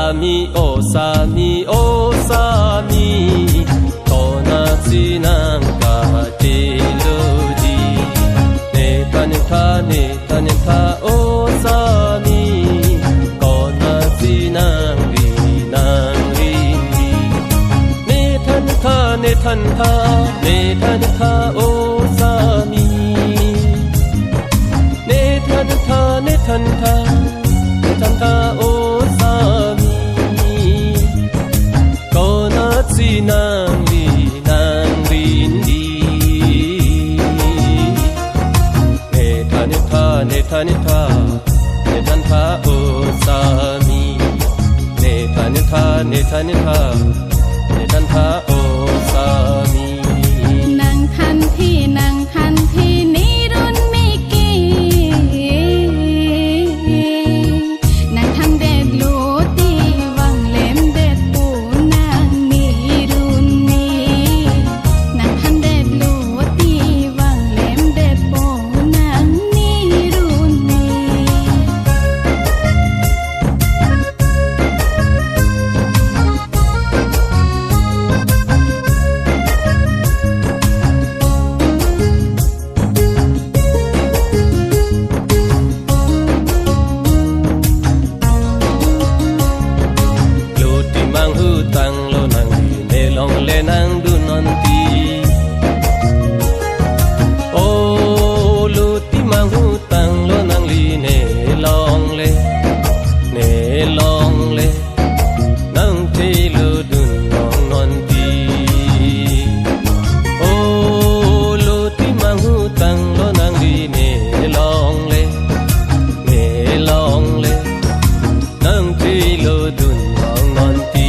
Osami, Osami, Osami, Tonachi nanka teloji. Neta neta Osami, Tonachi nangri nangri. Neta neta Osami. Neta neta Osami, Konachi nangri nangri. Neta neta Osami. Neta neta Osami. Nang than thi ni run mi ki. Nang than det lo ti wang lem det pu nang ni run mi. Nang than det lo ti wang lem det pu nang ni run mi. Nang du non ti o lu ti mang hu tang lo nang li ne long le nang ti lu dun long non ti o lu ti mang hu tang lo nang li ne long le nang ti lu dun long non ti.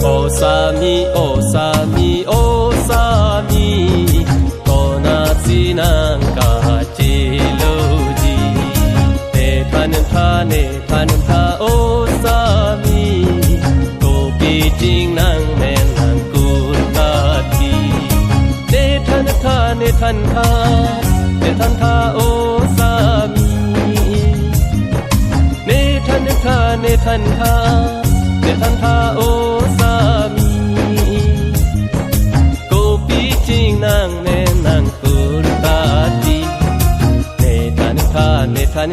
Osami, Osami, Osami, Konachi nanka teloji. Neta neta Osami, Kopi ting nang men nang kurtati. Neta neta Osami. Neta neta Osami, Kopi ting nang men nang kurtati. Neta neta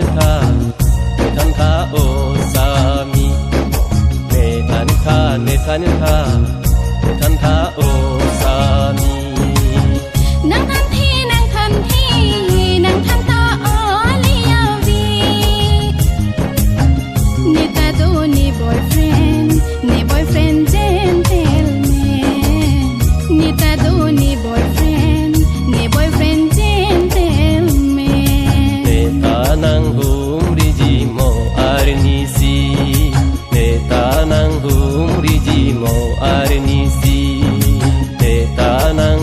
Osami. Neta neta Osami. Nang than thi nang than ta olia vi. Neta do ni boyfriend gentleman. Neta do ni boyfriend gentleman. Neta nang humri jimo arnisi. Neta nang humri jimo arnisi. Neta nang